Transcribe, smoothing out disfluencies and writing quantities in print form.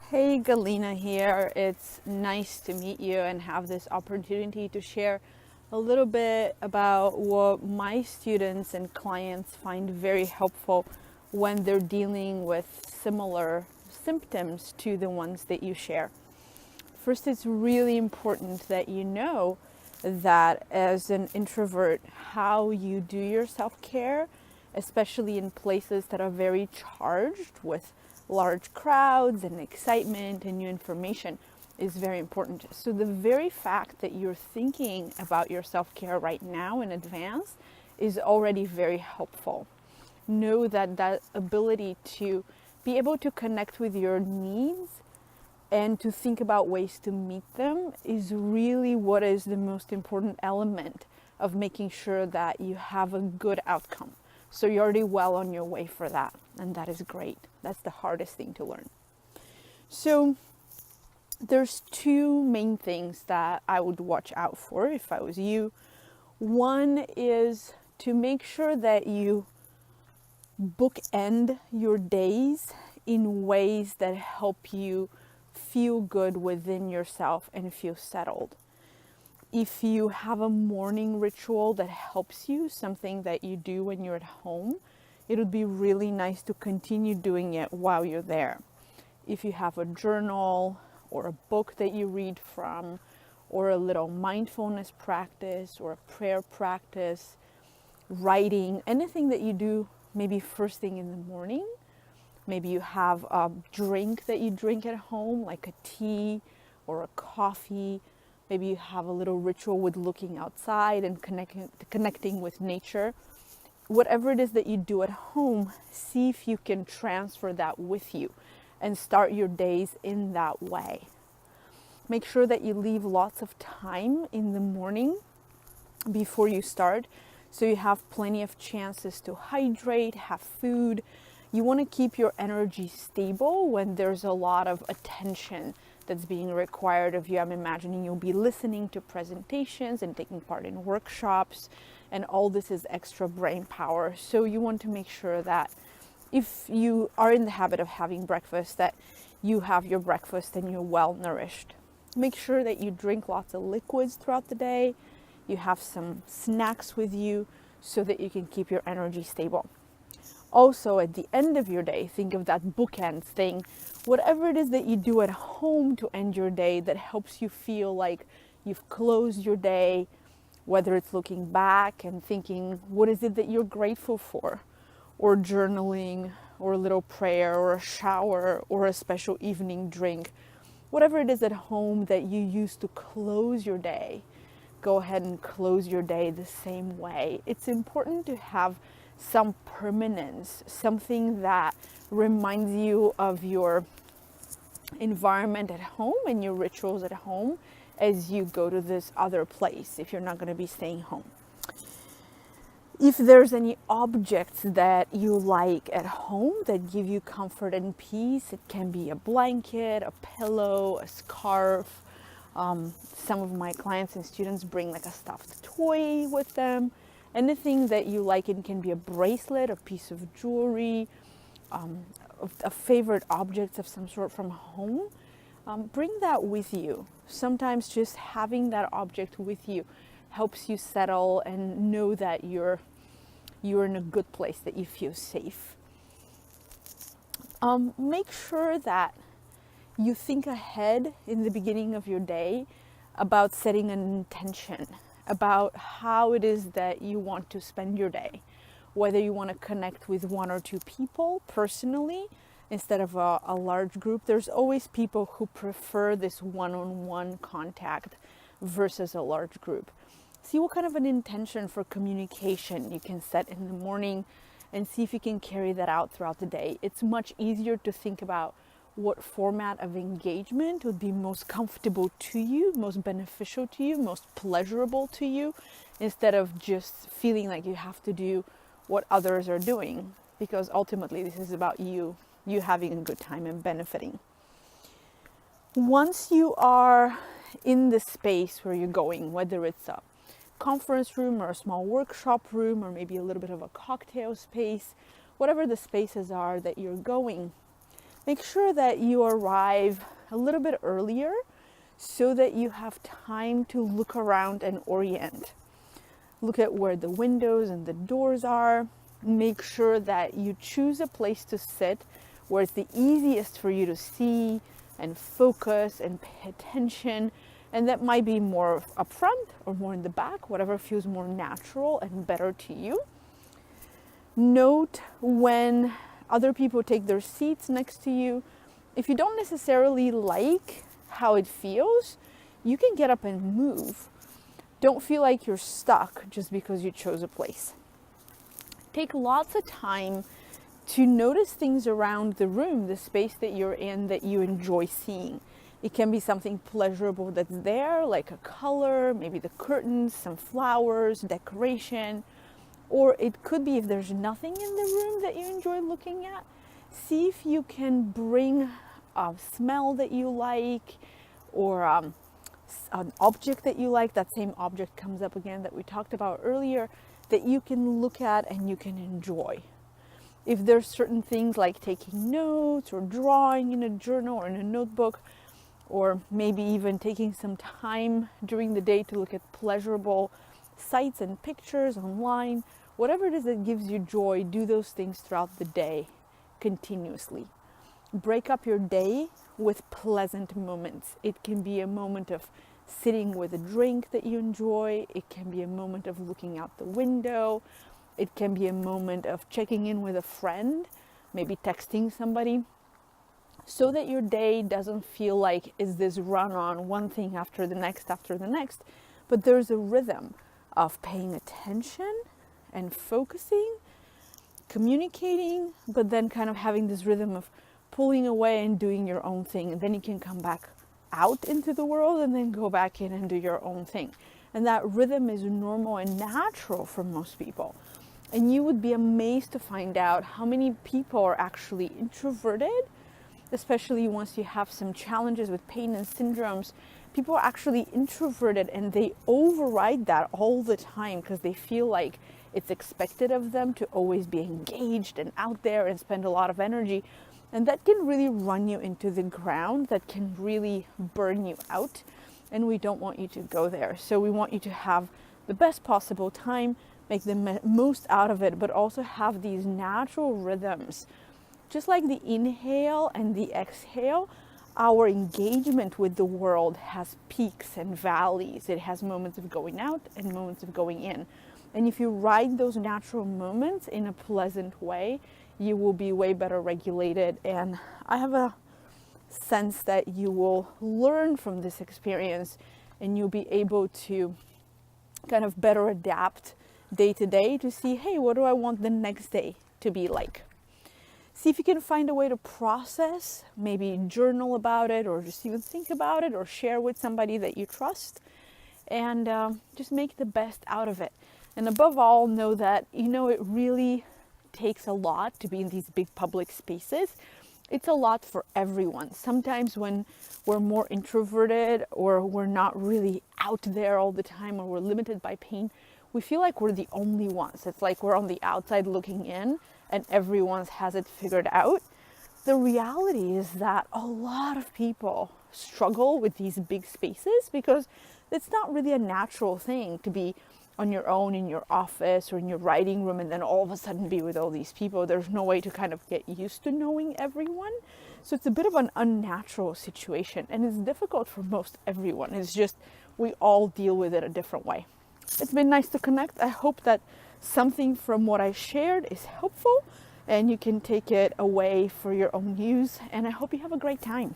Hey, Galina here. It's nice to meet you and have this opportunity to share a little bit about what my students and clients find very helpful when they're dealing with similar symptoms to the ones that you share. First, it's really important that you know that as an introvert, how you do your self care, especially in places that are very charged with large crowds and excitement and new information, is very important. So, the very fact that you're thinking about your self care right now in advance is already very helpful. Know that that ability to be able to connect with your needs and to think about ways to meet them is really what is the most important element of making sure that you have a good outcome. So you're already well on your way for that, and that is great. That's the hardest thing to learn. So there's two main things that I would watch out for if I was you. One is to make sure that you bookend your days in ways that help you feel good within yourself and feel settled. If you have a morning ritual that helps you, something that you do when you're at home, it would be really nice to continue doing it while you're there. If you have a journal or a book that you read from, or a little mindfulness practice or a prayer practice, writing, anything that you do maybe first thing in the morning. Maybe you have a drink that you drink at home, like a tea or a coffee. Maybe you have a little ritual with looking outside and connecting with nature. Whatever it is that you do at home, see if you can transfer that with you and start your days in that way. Make sure that you leave lots of time in the morning before you start, so you have plenty of chances to hydrate, have food. You want to keep your energy stable when there's a lot of attention that's being required of you. I'm imagining you'll be listening to presentations and taking part in workshops, and all this is extra brain power. So you want to make sure that if you are in the habit of having breakfast, that you have your breakfast and you're well nourished. Make sure that you drink lots of liquids throughout the day. You have some snacks with you so that you can keep your energy stable. Also, at the end of your day, think of that bookend thing. Whatever it is that you do at home to end your day that helps you feel like you've closed your day, whether it's looking back and thinking, what is it that you're grateful for? Or journaling, or a little prayer, or a shower, or a special evening drink. Whatever it is at home that you use to close your day, go ahead and close your day the same way. It's important to have some permanence, something that reminds you of your environment at home and your rituals at home as you go to this other place if you're not going to be staying home. If there's any objects that you like at home that give you comfort and peace, it can be a blanket, a pillow, a scarf. Some of my clients and students bring like a stuffed toy with them. Anything that you like. It can be a bracelet, a piece of jewelry, a favorite object of some sort from home. Bring that with you. Sometimes just having that object with you helps you settle and know that you're in a good place, that you feel safe. Make sure that you think ahead in the beginning of your day about setting an intention about how it is that you want to spend your day. Whether you want to connect with one or two people personally instead of a large group. There's always people who prefer this one-on-one contact versus a large group. See what kind of an intention for communication you can set in the morning and see if you can carry that out throughout the day. It's much easier to think about what format of engagement would be most comfortable to you, most beneficial to you, most pleasurable to you, instead of just feeling like you have to do what others are doing, because ultimately this is about you having a good time and benefiting. Once you are in the space where you're going, whether it's a conference room or a small workshop room or maybe a little bit of a cocktail space, whatever the spaces are that you're going, make sure that you arrive a little bit earlier so that you have time to look around and orient. Look at where the windows and the doors are. Make sure that you choose a place to sit where it's the easiest for you to see and focus and pay attention. And that might be more up front or more in the back, whatever feels more natural and better to you. Note when other people take their seats next to you. If you don't necessarily like how it feels, you can get up and move. Don't feel like you're stuck just because you chose a place. Take lots of time to notice things around the room, the space that you're in that you enjoy seeing. It can be something pleasurable that's there, like a color, maybe the curtains, some flowers, decoration. Or it could be if there's nothing in the room that you enjoy looking at, see if you can bring a smell that you like or an object that you like. That same object comes up again that we talked about earlier, that you can look at and you can enjoy. If there's certain things like taking notes or drawing in a journal or in a notebook, or maybe even taking some time during the day to look at pleasurable sites and pictures online, whatever it is that gives you joy, do those things throughout the day continuously. Break up your day with pleasant moments. It can be a moment of sitting with a drink that you enjoy. It can be a moment of looking out the window. It can be a moment of checking in with a friend, maybe texting somebody, so that your day doesn't feel like is this run on one thing after the next, but there's a rhythm of paying attention and focusing, communicating, but then kind of having this rhythm of pulling away and doing your own thing. And then you can come back out into the world and then go back in and do your own thing. And that rhythm is normal and natural for most people. And you would be amazed to find out how many people are actually introverted, especially once you have some challenges with pain and syndromes. People are actually introverted and they override that all the time because they feel like it's expected of them to always be engaged and out there and spend a lot of energy. And that can really run you into the ground. That can really burn you out. And we don't want you to go there. So we want you to have the best possible time, make the most out of it, but also have these natural rhythms. Just like the inhale and the exhale, our engagement with the world has peaks and valleys. It has moments of going out and moments of going in. And if you ride those natural moments in a pleasant way, you will be way better regulated. And I have a sense that you will learn from this experience and you'll be able to kind of better adapt day to day to see, hey, what do I want the next day to be like? See if you can find a way to process, maybe journal about it, or just even think about it, or share with somebody that you trust, and just make the best out of it. And above all, know that, it really takes a lot to be in these big public spaces. It's a lot for everyone. Sometimes when we're more introverted or we're not really out there all the time or we're limited by pain, we feel like we're the only ones. It's like we're on the outside looking in and everyone has it figured out. The reality is that a lot of people struggle with these big spaces because it's not really a natural thing to be on your own in your office or in your writing room and then all of a sudden be with all these people. There's no way to kind of get used to knowing everyone. So it's a bit of an unnatural situation and it's difficult for most everyone. It's just we all deal with it a different way. It's been nice to connect. I hope that something from what I shared is helpful and you can take it away for your own use. And I hope you have a great time.